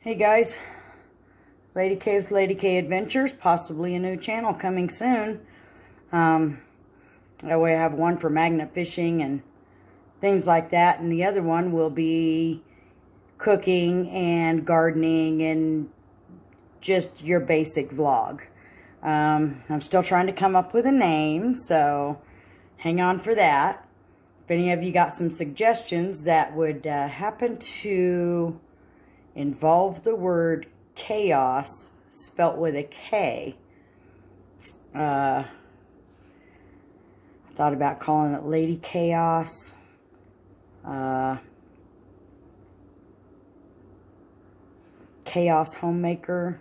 Hey guys, Lady K with Lady K Adventures, possibly a new channel coming soon. That way I have one for magnet fishing and things like that, and the other one will be cooking and gardening and just your basic vlog. I'm still trying to come up with a name, so hang on for that. If any of you got some suggestions that would happen to involve the word chaos spelt with a K. I thought about calling it Lady Chaos. Chaos Homemaker.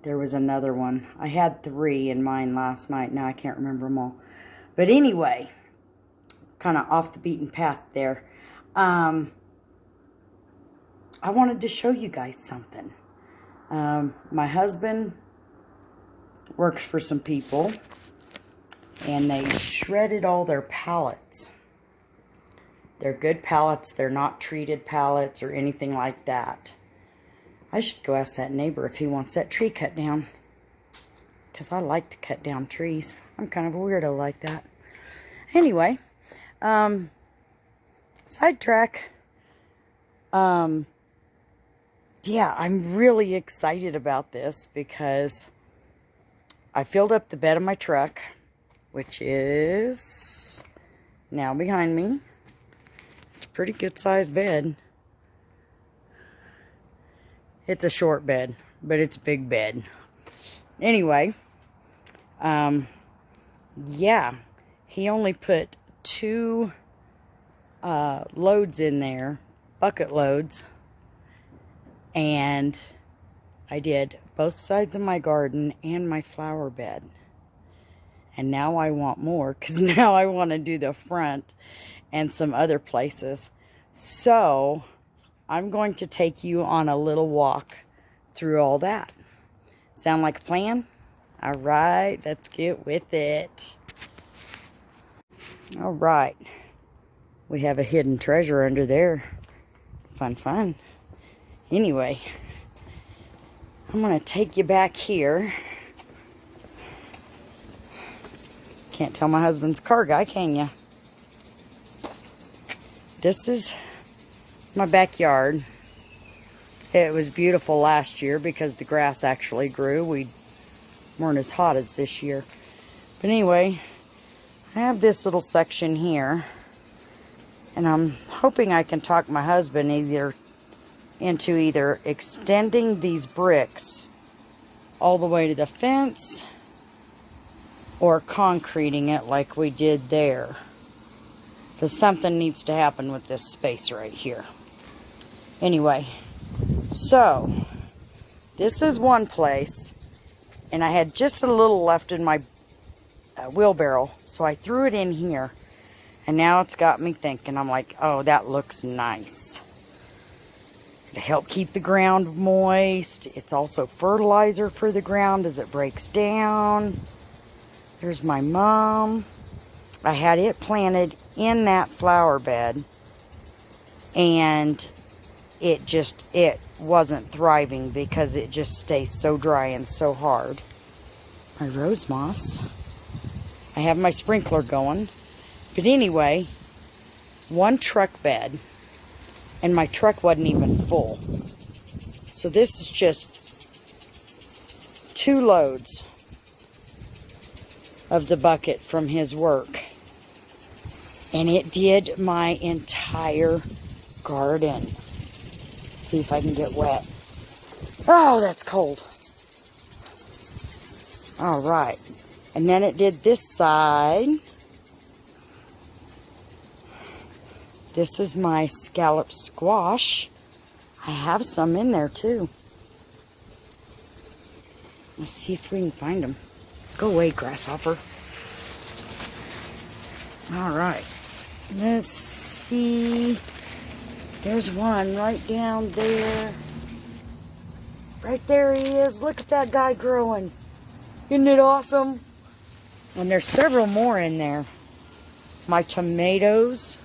There was another one. I had 3 in mind last night. Now I can't remember them all. But anyway, kind of off the beaten path there. I wanted to show you guys something. My husband works for some people, and they shredded all their pallets. They're good pallets. They're not treated pallets or anything like that. I should go ask that neighbor if he wants that tree cut down, because I like to cut down trees. I'm kind of a weirdo like that. Anyway, sidetrack. Yeah, I'm really excited about this because I filled up the bed of my truck, which is now behind me. It's a pretty good sized bed. It's a short bed, but it's a big bed. Anyway, yeah, he only put 2 loads in there, bucket loads. And I did both sides of my garden and my flower bed. And now I want more, because now I want to do the front and some other places. So I'm going to take you on a little walk through all that. Sound like a plan? All right, let's get with it. All right. We have a hidden treasure under there. Fun, fun. Anyway, I'm going to take you back here. Can't tell my husband's car guy, can you? This is my backyard. It was beautiful last year because the grass actually grew. We weren't as hot as this year. But anyway, I have this little section here. And I'm hoping I can talk my husband into either extending these bricks all the way to the fence or concreting it like we did there. Because something needs to happen with this space right here. Anyway, so this is one place, and I had just a little left in my wheelbarrow, so I threw it in here, and now it's got me thinking. I'm like, oh, that looks nice. To help keep the ground moist. It's also fertilizer for the ground as it breaks down. There's my mom. I had it planted in that flower bed, and it wasn't thriving because it just stays so dry and so hard. My rose moss. I have my sprinkler going. But anyway, one truck bed. And my truck wasn't even full. So this is just 2 loads of the bucket from his work. And it did my entire garden. Let's see if I can get wet. Oh, that's cold. All right. And then it did this side. This is my scallop squash. I have some in there too. Let's see if we can find them. Go away, grasshopper. All right. Let's see. There's one right down there. Right there he is. Look at that guy growing. Isn't it awesome? And there's several more in there. My tomatoes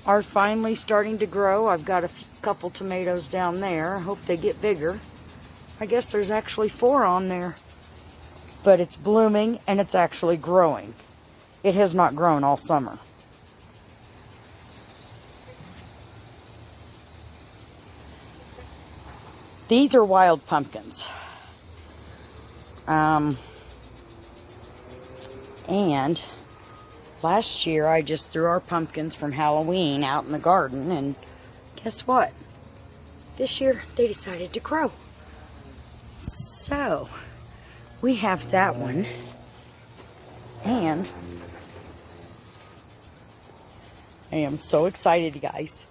are finally starting to grow. I've got a couple tomatoes down there. I hope they get bigger. I guess there's actually 4 on there. But it's blooming and it's actually growing. It has not grown all summer. These are wild pumpkins. And last year I just threw our pumpkins from Halloween out in the garden, and guess what? This year they decided to grow. So we have that one, and I am so excited, guys.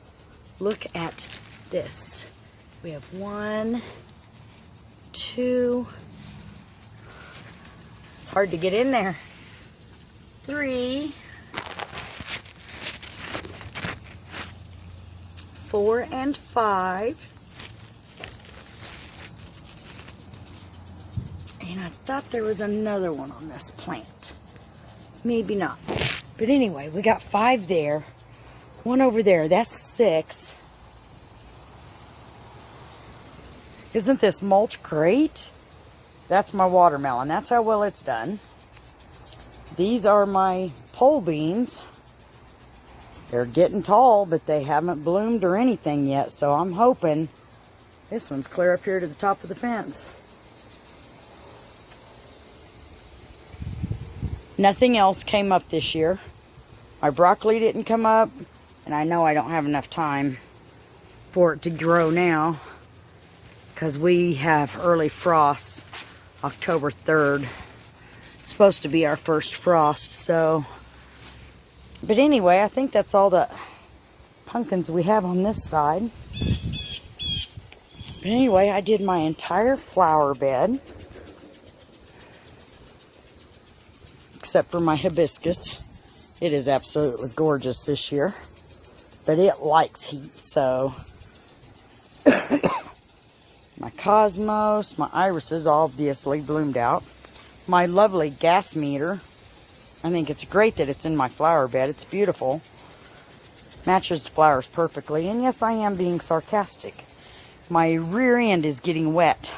Look at this. We have 1, 2, it's hard to get in there, 3, 4, and 5. And I thought there was another one on this plant. Maybe not. But anyway, we got 5 there. 1 over there. That's 6. Isn't this mulch great? That's my watermelon. That's how well it's done. These are my pole beans. They're getting tall, but they haven't bloomed or anything yet. So I'm hoping this one's clear up here to the top of the fence. Nothing else came up this year. My broccoli didn't come up, and I know I don't have enough time for it to grow now because we have early frosts. October 3rd. It's supposed to be our first frost, so. But anyway, I think that's all the pumpkins we have on this side. But anyway, I did my entire flower bed, except for my hibiscus. It is absolutely gorgeous this year, but it likes heat, so. My cosmos, my irises obviously bloomed out. My lovely gas meter. I think it's great that it's in my flower bed. It's beautiful. Matches the flowers perfectly. And yes, I am being sarcastic. My rear end is getting wet.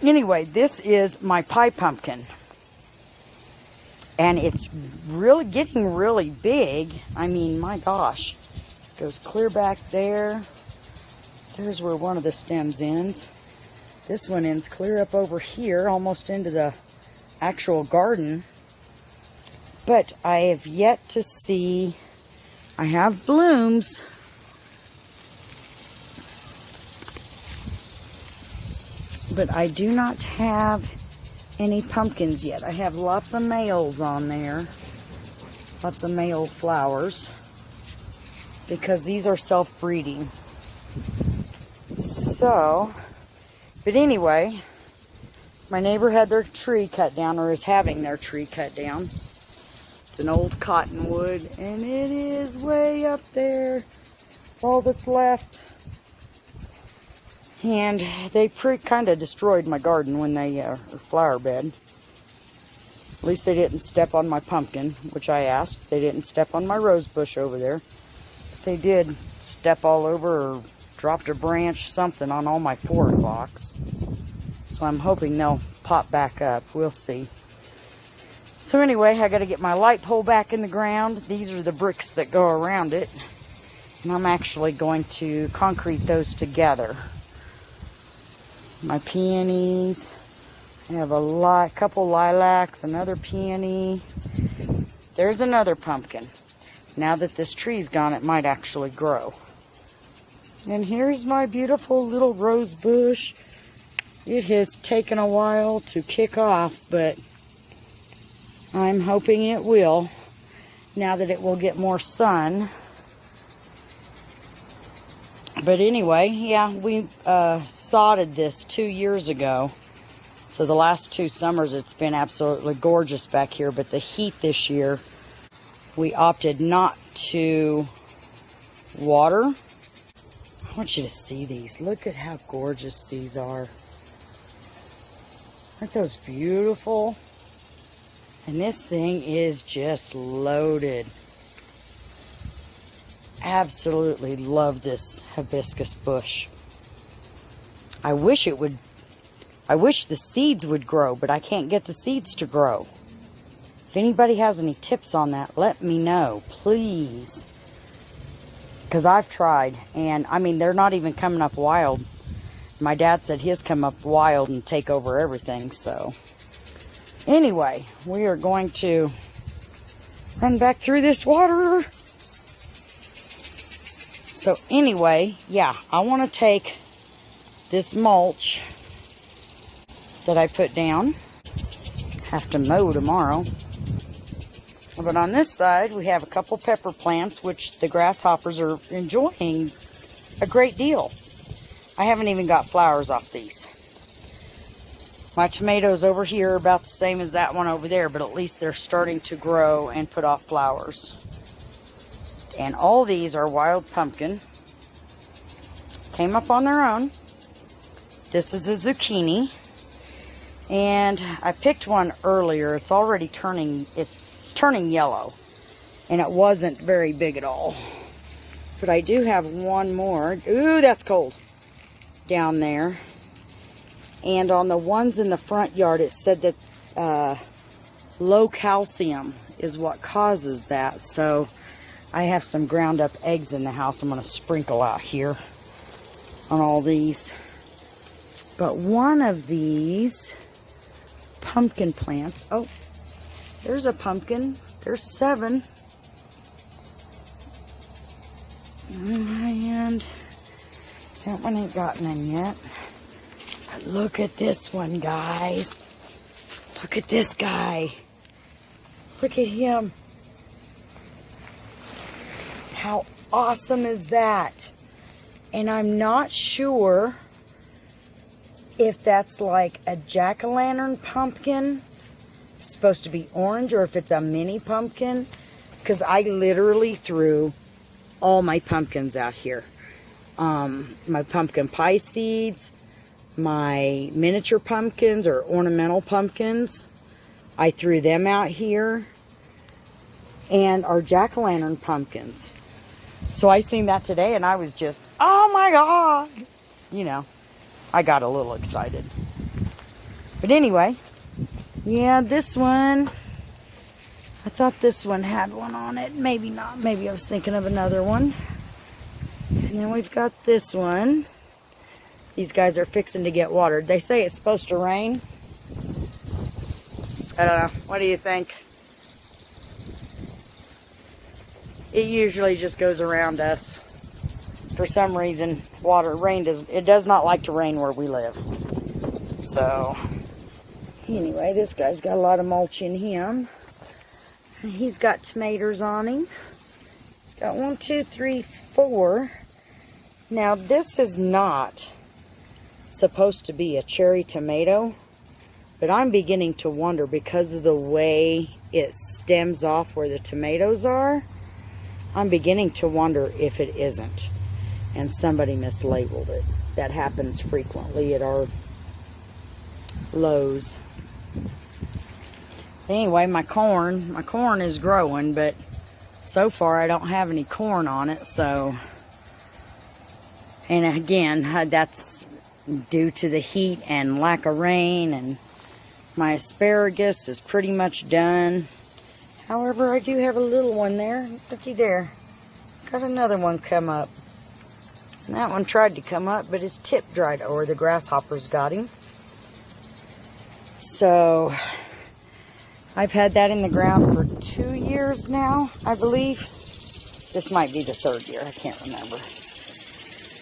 Anyway, this is my pie pumpkin. And it's really getting really big. I mean, my gosh. It goes clear back there. There's where one of the stems ends. This one ends clear up over here, almost into the actual garden. But I have yet to see, I have blooms. But I do not have any pumpkins yet. I have lots of males on there. Lots of male flowers. Because these are self-breeding. So, but anyway, my neighbor had their tree cut down, or is having their tree cut down. It's an old cottonwood, and it is way up there. All that's left. And they kind of destroyed my garden when they, or flower bed. At least they didn't step on my pumpkin, which I asked. They didn't step on my rose bush over there. But they did step all over, or dropped a branch, something on all my forward box. So I'm hoping they'll pop back up. We'll see. So anyway, I got to get my light pole back in the ground. These are the bricks that go around it. And I'm actually going to concrete those together. My peonies. I have a couple lilacs, another peony. There's another pumpkin. Now that this tree's gone, it might actually grow. And here's my beautiful little rose bush. It has taken a while to kick off, but I'm hoping it will, now that it will get more sun. But anyway, yeah, we sodded this 2 years ago. So the last 2 summers it's been absolutely gorgeous back here, but the heat this year, we opted not to water. I want you to see these. Look at how gorgeous these are. Aren't those beautiful? And this thing is just loaded. absolutely love this hibiscus bush. I wish the seeds would grow, but I can't get the seeds to grow. If anybody has any tips on that, let me know, please. Because I've tried, and I mean, they're not even coming up wild. My dad said his come up wild and take over everything, so. Anyway, we are going to run back through this water. So anyway, yeah, I want to take this mulch that I put down. Have to mow tomorrow. But on this side, we have a couple pepper plants, which the grasshoppers are enjoying a great deal. I haven't even got flowers off these. My tomatoes over here are about the same as that one over there, but at least they're starting to grow and put off flowers. And all these are wild pumpkin. Came up on their own. This is a zucchini. And I picked one earlier. It's already turning, it's turning yellow. And it wasn't very big at all. But I do have one more. Ooh, that's cold. Down there. And on the ones in the front yard, it said that low calcium is what causes that. So I have some ground up eggs in the house I'm going to sprinkle out here on all these. But one of these pumpkin plants, oh, there's a pumpkin. There's 7. And that one ain't gotten in yet. But look at this one, guys. Look at this guy. Look at him. How awesome is that? And I'm not sure if that's like a jack-o'-lantern pumpkin, supposed to be orange, or if it's a mini pumpkin, because I literally threw all my pumpkins out here. My pumpkin pie seeds, my miniature pumpkins or ornamental pumpkins, I threw them out here, and our jack-o'-lantern pumpkins. So I seen that today and I was just, oh my God, you know, I got a little excited. But anyway, yeah, this one, I thought this one had one on it. Maybe not. Maybe I was thinking of another one. And then we've got this one. These guys are fixing to get watered. They say it's supposed to rain. I don't know. What do you think? It usually just goes around us. For some reason, it does not like to rain where we live. So, anyway, this guy's got a lot of mulch in him. And he's got tomatoes on him. He's got 1, 2, 3, 4. Now, this is not supposed to be a cherry tomato, but I'm beginning to wonder, because of the way it stems off where the tomatoes are, I'm beginning to wonder if it isn't, and somebody mislabeled it. That happens frequently at our Lowe's. Anyway, my corn is growing, but so far I don't have any corn on it, so, and again, that's due to the heat and lack of rain, and my asparagus is pretty much done. However, I do have a little one there. Looky there. Got another one come up. And that one tried to come up, but his tip dried, or the grasshoppers got him. So, I've had that in the ground for 2 years now, I believe. This might be the 3rd year. I can't remember.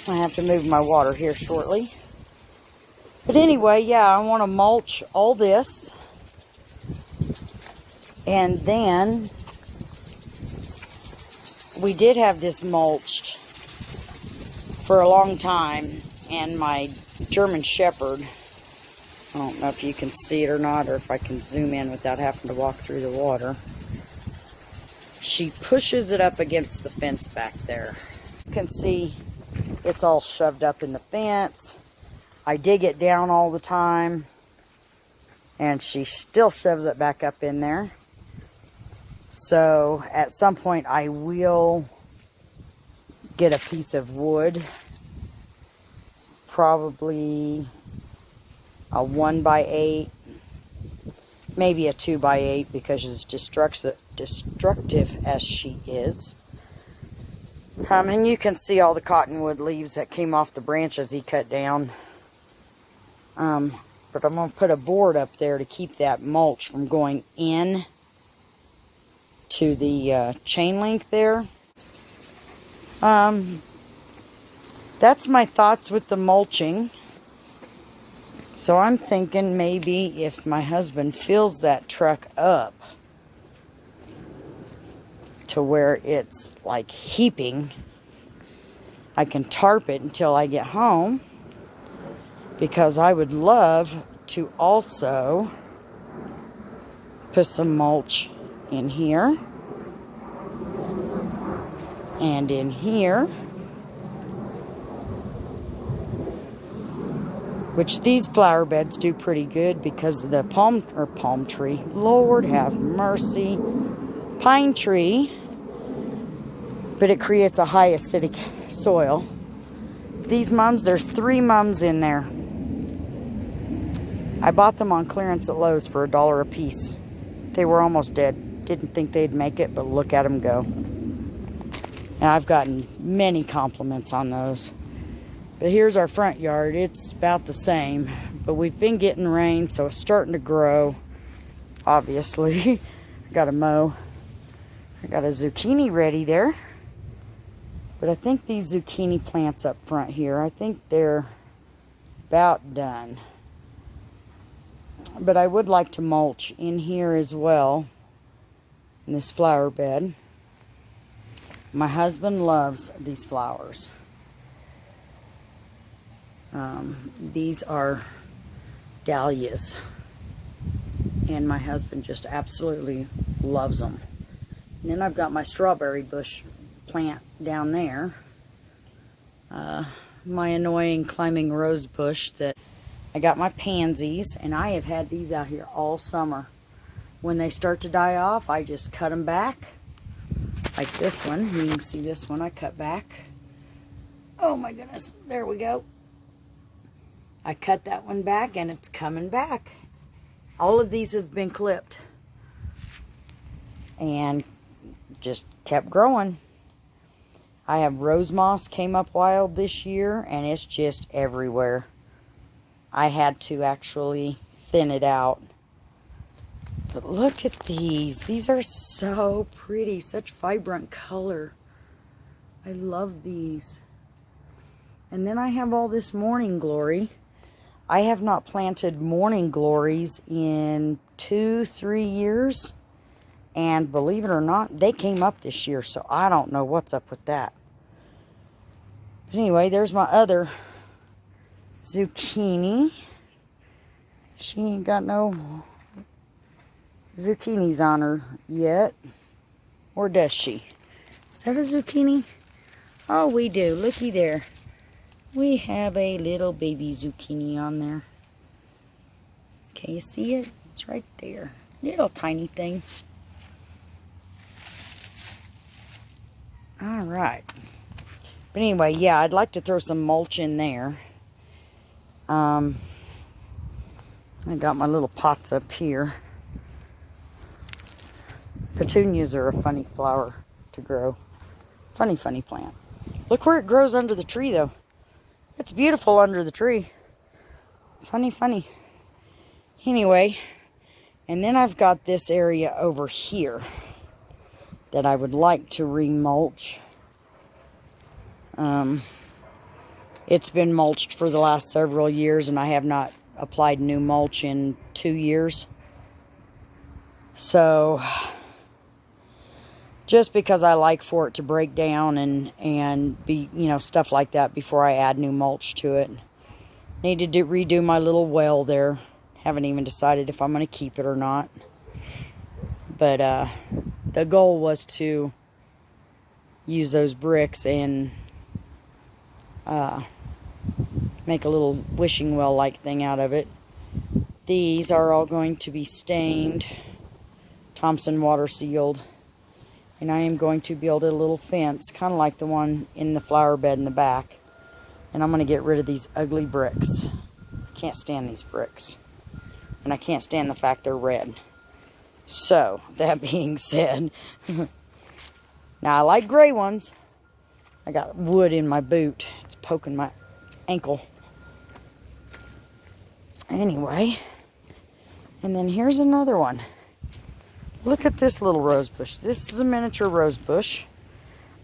I have to move my water here shortly. But anyway, yeah, I want to mulch all this. And then, we did have this mulched for a long time. And my German Shepherd, I don't know if you can see it or not, or if I can zoom in without having to walk through the water. She pushes it up against the fence back there. You can see it's all shoved up in the fence. I dig it down all the time, and she still shoves it back up in there. So at some point I will get a piece of wood, probably a 1x8, maybe a 2x8, because as destructive as she is. And you can see all the cottonwood leaves that came off the branches he cut down. But I'm going to put a board up there to keep that mulch from going in to the chain link there. That's my thoughts with the mulching. So I'm thinking maybe if my husband fills that truck up to where it's like heaping, I can tarp it until I get home, because I would love to also put some mulch in here and in here, which these flower beds do pretty good because of the palm tree, Lord have mercy, pine tree, but it creates a high acidic soil. These mums, there's 3 mums in there. I bought them on clearance at Lowe's for $1 a piece. They were almost dead. Didn't think they'd make it, but look at them go. And I've gotten many compliments on those. But here's our front yard. It's about the same, but we've been getting rain, so it's starting to grow, obviously. I got to mow. I got a zucchini ready there. But I think these zucchini plants up front here, I think they're about done. But I would like to mulch in here as well, in this flower bed. My husband loves these flowers. These are dahlias, and my husband just absolutely loves them. And then I've got my strawberry bush plant down there. My annoying climbing rose bush that I got my pansies, and I have had these out here all summer. When they start to die off, I just cut them back. Like this one. You can see this one I cut back. Oh my goodness. There we go. I cut that one back and it's coming back. All of these have been clipped. And just kept growing. I have rose moss came up wild this year, and it's just everywhere. I had to actually thin it out. But look at these. These are so pretty. Such vibrant color. I love these. And then I have all this morning glory. I have not planted morning glories in 2-3 years. And believe it or not, they came up this year. So I don't know what's up with that. But anyway, there's my other zucchini. She ain't got no zucchinis on her yet. Or does she? Is that a zucchini? Oh, we do. Looky there. We have a little baby zucchini on there. Can you see it? It's right there. Little tiny thing. Alright. But anyway, yeah, I'd like to throw some mulch in there. I got my little pots up here. Petunias are a funny flower to grow. Funny plant. Look where it grows under the tree, though. It's beautiful under the tree. Funny. Anyway, and then I've got this area over here that I would like to remulch. It's been mulched for the last several years, and I have not applied new mulch in 2 years. So, just because I like for it to break down and be, you know, stuff like that before I add new mulch to it. Need to redo my little well there. Haven't even decided if I'm going to keep it or not. But the goal was to use those bricks and make a little wishing well like thing out of it. These are all going to be stained, Thompson water sealed, And I am going to build a little fence, kind of like the one in the flower bed in the back. And I'm going to get rid of these ugly bricks. I can't stand these bricks. And I can't stand the fact they're red. So, that being said, now I like gray ones. I got wood in my boot. It's poking my ankle. Anyway, and then here's another one. Look at this little rose bush. This is a miniature rose bush.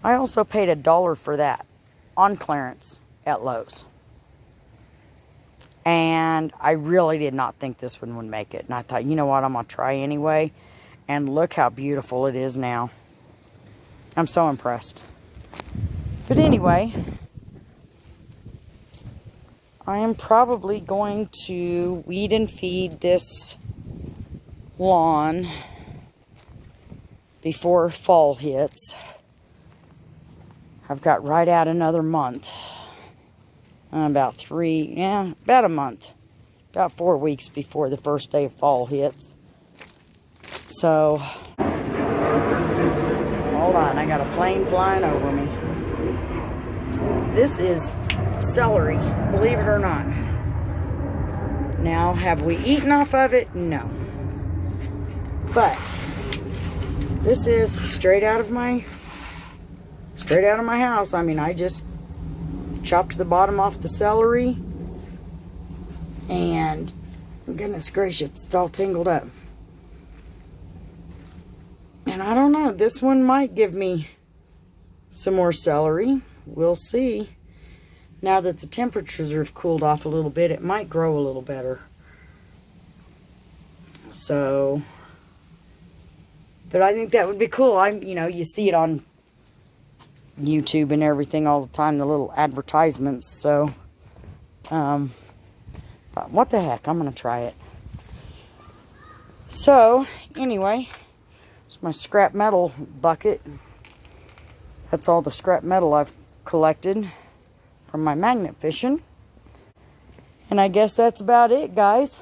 I also paid $1 for that on clearance at Lowe's. And I really did not think this one would make it. And I thought, you know what, I'm going to try anyway. And look how beautiful it is now. I'm so impressed. But anyway, I am probably going to weed and feed this lawn before fall hits. I've got right at another month. About a month. About 4 weeks before the first day of fall hits. So, hold on, I got a plane flying over me. This is celery, believe it or not. Now, have we eaten off of it? No. But this is straight out of my house. I mean, I just chopped the bottom off the celery, and goodness gracious, it's all tangled up. And I don't know, this one might give me some more celery. We'll see. Now that the temperatures have cooled off a little bit, it might grow a little better. So, but I think that would be cool. You see it on YouTube and everything all the time, the little advertisements. So, what the heck? I'm going to try it. So, anyway, it's my scrap metal bucket. That's all the scrap metal I've collected from my magnet fishing. And I guess that's about it, guys.